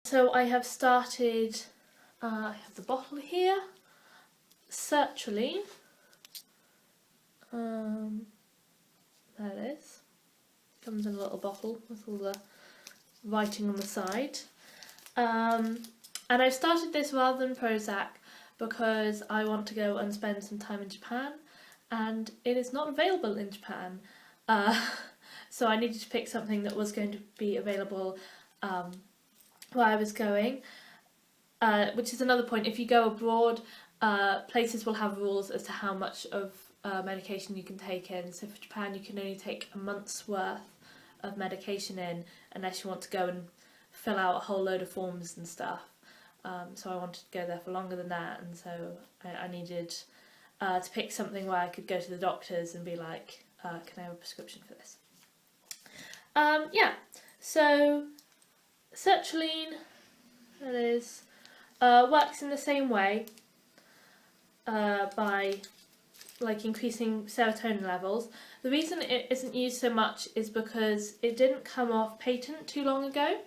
So I have started, I have the bottle here, Sertraline, there it is, comes in a little bottle with all the writing on the side, and I've started this rather than Prozac because I want to go and spend some time in Japan, and it is not available in Japan, so I needed to pick something that was going to be available where I was going, which is another point. If you go abroad, places will have rules as to how much of medication you can take in. So for Japan, you can only take a month's worth of medication in unless you want to go and fill out a whole load of forms and stuff. So I wanted to go there for longer than that, and so I needed to pick something where I could go to the doctors and be like, can I have a prescription for this? Yeah, so Sertraline, that is, works in the same way by increasing serotonin levels. The reason it isn't used so much is because it didn't come off patent too long ago.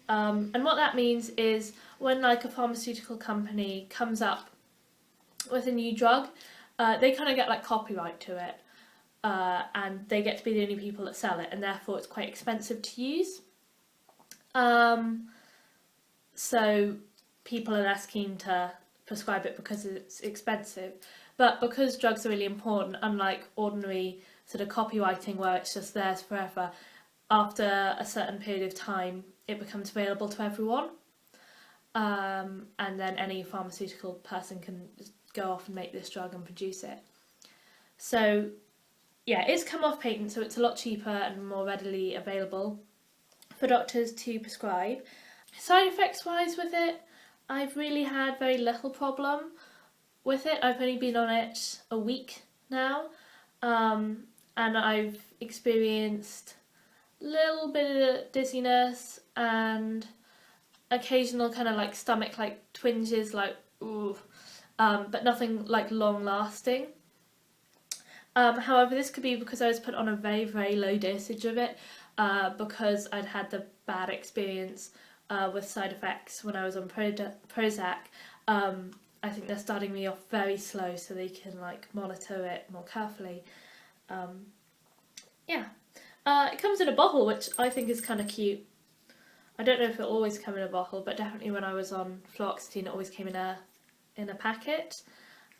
And what that means is when a pharmaceutical company comes up with a new drug, they kind of get copyright to it, and they get to be the only people that sell it, and therefore it's quite expensive to use. So people are less keen to prescribe it because it's expensive. But because drugs are really important, unlike ordinary sort of copywriting where it's just theirs forever, after a certain period of time it becomes available to everyone. And then any pharmaceutical person can just go off and make this drug and produce it. So yeah, it's come off patent, so it's a lot cheaper and more readily available for doctors to prescribe. Side effects wise with it, I've really had very little problem with it. I've only been on it a week now, and I've experienced a little bit of dizziness and occasional kind of stomach twinges, but nothing long lasting. However, this could be because I was put on a very, very low dosage of it, because I'd had the bad experience with side effects when I was on Prozac. I think they're starting me off very slow so they can monitor it more carefully. Yeah, it comes in a bottle, which I think is kind of cute. I don't know if it always came in a bottle, but definitely when I was on fluoxetine it always came in a packet.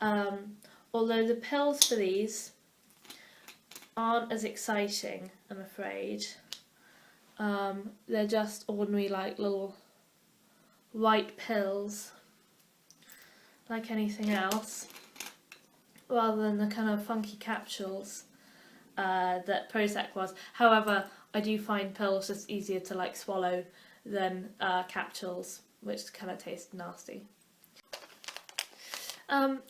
Although the pills for these aren't as exciting, I'm afraid. They're just ordinary little white pills, like anything else, rather than the kind of funky capsules that Prozac was. However, I do find pills just easier to swallow than capsules, which kind of taste nasty.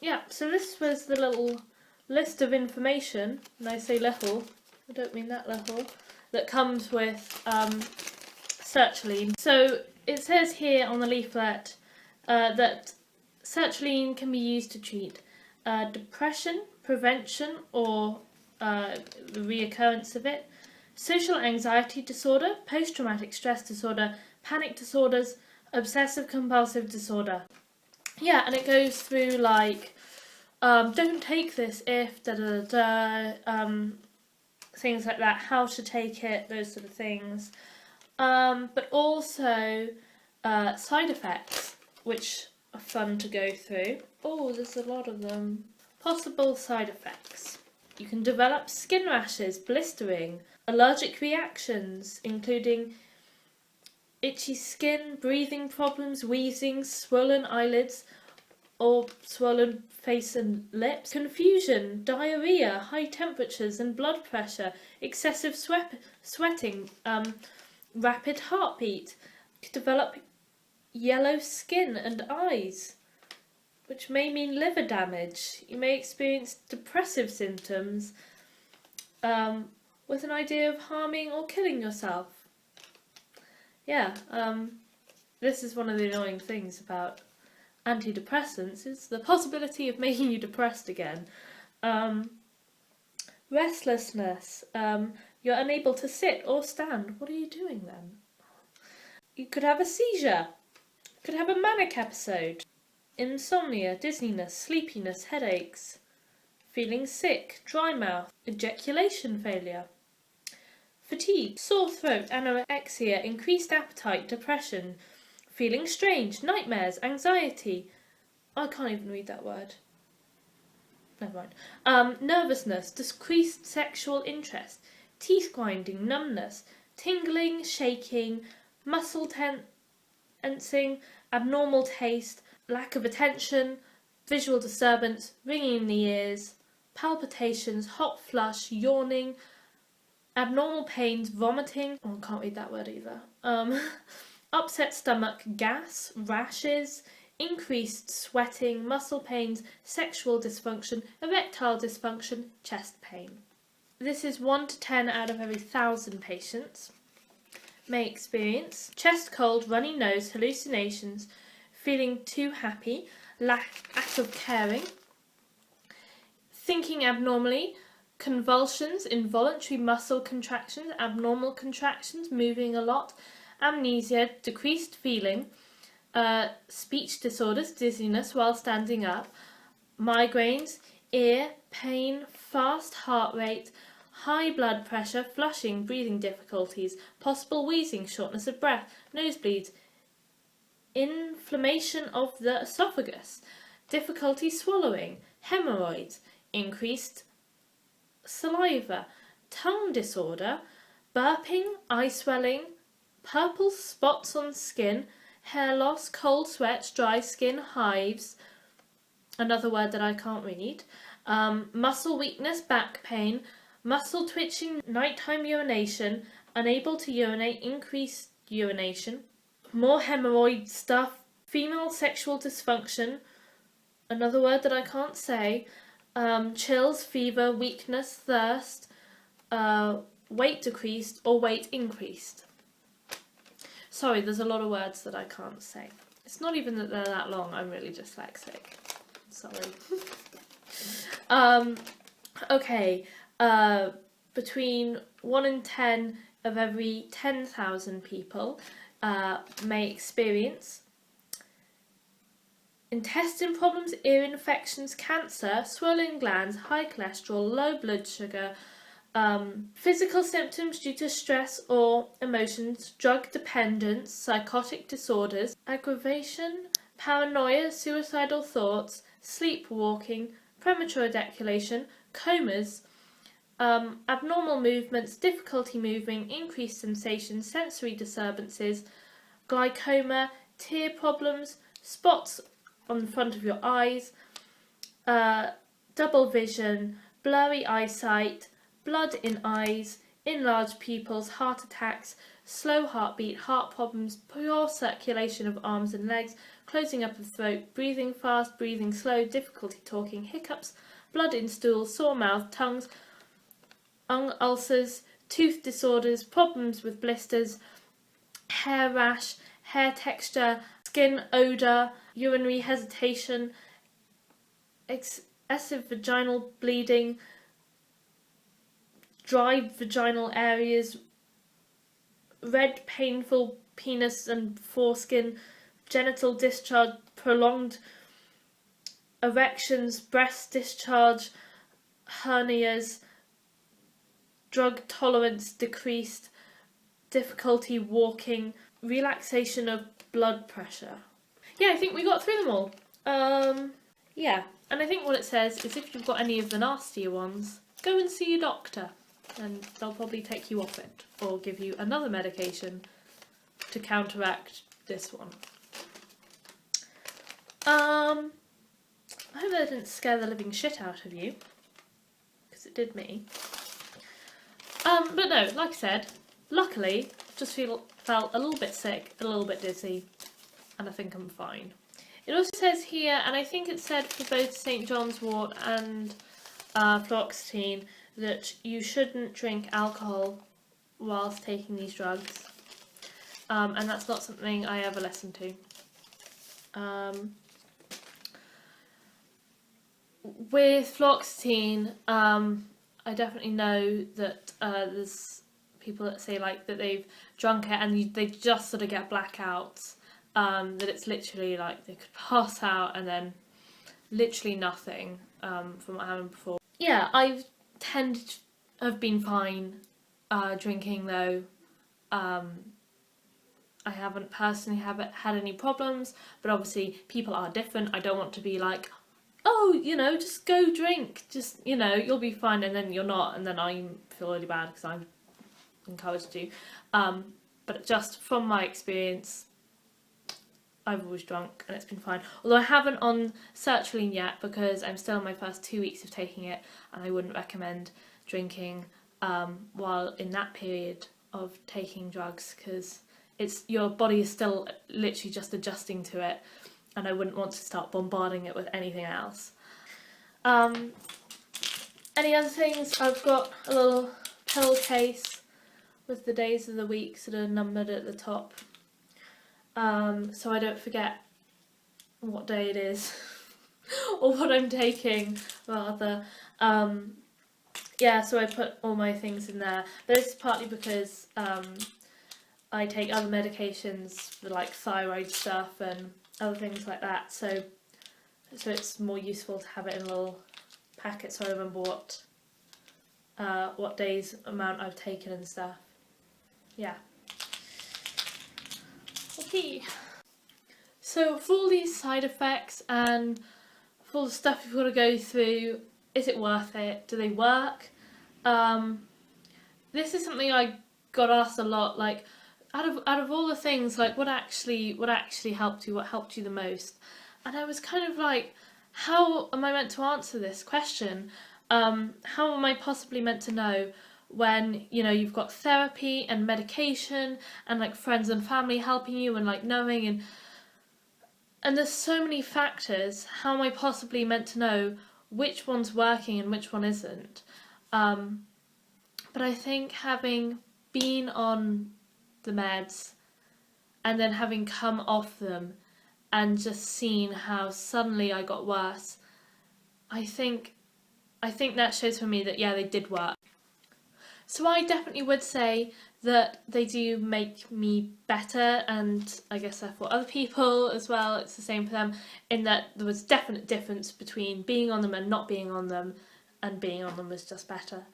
Yeah, so this was the little list of information, and I say little, I don't mean that little, that comes with Sertraline. So it says here on the leaflet that Sertraline can be used to treat depression, prevention or the reoccurrence of it, social anxiety disorder, post-traumatic stress disorder, panic disorders, obsessive compulsive disorder. Yeah, and it goes through don't take this if things like that, how to take it, those sort of things. But also side effects, which are fun to go through. Oh, there's a lot of them. Possible side effects. You can develop skin rashes, blistering, allergic reactions, including itchy skin, breathing problems, wheezing, swollen eyelids or swollen face and lips, confusion, diarrhea, high temperatures and blood pressure, excessive sweating, rapid heartbeat. You develop yellow skin and eyes, which may mean liver damage. You may experience depressive symptoms with an idea of harming or killing yourself. Yeah, this is one of the annoying things about antidepressants, is the possibility of making you depressed again. Restlessness, you're unable to sit or stand. What are you doing then? You could have a seizure. You could have a manic episode. Insomnia, dizziness, sleepiness, headaches. Feeling sick, dry mouth, ejaculation failure. Fatigue, sore throat, anorexia, increased appetite, depression. Feeling strange, nightmares, anxiety. I can't even read that word. Never mind. Nervousness, decreased sexual interest, teeth grinding, numbness, tingling, shaking, muscle tensing, abnormal taste, lack of attention, visual disturbance, ringing in the ears, palpitations, hot flush, yawning, abnormal pains, vomiting. Oh, I can't read that word either. Upset stomach, gas, rashes, increased sweating, muscle pains, sexual dysfunction, erectile dysfunction, chest pain. This is 1 to 10 out of every 1,000 patients may experience chest cold, runny nose, hallucinations, feeling too happy, lack of caring, thinking abnormally, convulsions, involuntary muscle contractions, abnormal contractions, moving a lot, amnesia, decreased feeling, speech disorders, dizziness while standing up, migraines, ear pain, fast heart rate, high blood pressure, flushing, breathing difficulties, possible wheezing, shortness of breath, nosebleeds, inflammation of the esophagus, difficulty swallowing, hemorrhoids, increased saliva, tongue disorder, burping, eye swelling, purple spots on skin, hair loss, cold sweats, dry skin, hives, another word that I can't read, muscle weakness, back pain, muscle twitching, nighttime urination, unable to urinate, increased urination, more hemorrhoid stuff, female sexual dysfunction, another word that I can't say, chills, fever, weakness, thirst, weight decreased or weight increased. Sorry, there's a lot of words that I can't say. It's not even that they're that long, I'm really dyslexic. Sorry. Okay, between 1 and 10 of every 10,000 people may experience intestine problems, ear infections, cancer, swollen glands, high cholesterol, low blood sugar, physical symptoms due to stress or emotions, drug dependence, psychotic disorders, aggravation, paranoia, suicidal thoughts, sleepwalking, premature ejaculation, comas, abnormal movements, difficulty moving, increased sensation, sensory disturbances, glaucoma, tear problems, spots on the front of your eyes, double vision, blurry eyesight, blood in eyes, enlarged pupils, heart attacks, slow heartbeat, heart problems, poor circulation of arms and legs, closing up of throat, breathing fast, breathing slow, difficulty talking, hiccups, blood in stool, sore mouth, tongues, ulcers, tooth disorders, problems with blisters, hair rash, hair texture, skin odour, urinary hesitation, excessive vaginal bleeding, dry vaginal areas, red painful penis and foreskin, genital discharge, prolonged erections, breast discharge, hernias, drug tolerance decreased, difficulty walking, relaxation of blood pressure. Yeah, I think we got through them all. Yeah, and I think what it says is if you've got any of the nastier ones, go and see your doctor and they'll probably take you off it or give you another medication to counteract this one. I hope that didn't scare the living shit out of you, because it did me. But no, like I said, luckily, just felt a little bit sick, a little bit dizzy, and I think I'm fine. It also says here, and I think it said for both St. John's wort and fluoxetine, that you shouldn't drink alcohol whilst taking these drugs. And that's not something I ever listen to. With fluoxetine, I definitely know that there's people that say like that they've drunk it and they just sort of get blackouts, that it's literally like they could pass out and then literally nothing, from what happened before. Yeah, I've tended to have been fine drinking though. I haven't personally had any problems, but obviously people are different. I don't want to be like, oh, you know, just go drink, just, you know, you'll be fine, and then you're not, and then I feel really bad because I've encouraged you. But just from my experience, I've always drunk and it's been fine. Although I haven't on Sertraline yet because I'm still in my first 2 weeks of taking it, and I wouldn't recommend drinking while in that period of taking drugs because your body is still literally just adjusting to it, and I wouldn't want to start bombarding it with anything else. Any other things? I've got a little pill case with the days of the week sort of numbered at the top, so I don't forget what day it is or what I'm taking, rather. Yeah, so I put all my things in there. But this is partly because I take other medications for like thyroid stuff and other things like that, so it's more useful to have it in a little packet so I remember what days amount I've taken and stuff. Yeah. Okay. So for all these side effects and for all the stuff you've got to go through, is it worth it? Do they work? This is something I got asked a lot, like out of all the things, like what actually helped you, what helped you the most? And I was kind of like, how am I meant to answer this question? How am I possibly meant to know when, you know, you've got therapy and medication and like friends and family helping you and like knowing, and there's so many factors. How am I possibly meant to know which one's working and which one isn't? But I think having been on the meds and then having come off them and just seen how suddenly I got worse, I think that shows for me that yeah, they did work. So I definitely would say that they do make me better, and I guess therefore other people as well, it's the same for them, in that there was definite difference between being on them and not being on them, and being on them was just better.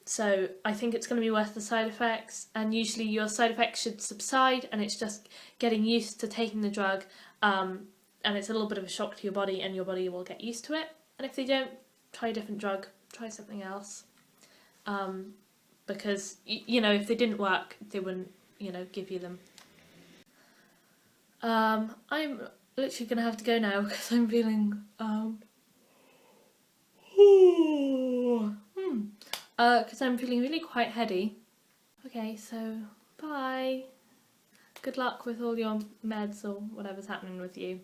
So I think it's going to be worth the side effects, and usually your side effects should subside, and it's just getting used to taking the drug, and it's a little bit of a shock to your body, and your body will get used to it. And if they don't, try a different drug, try something else. Because, you know, if they didn't work, they wouldn't, you know, give you them. I'm literally going to have to go now because I'm feeling, because I'm feeling really quite heady. Okay, so bye. Good luck with all your meds or whatever's happening with you.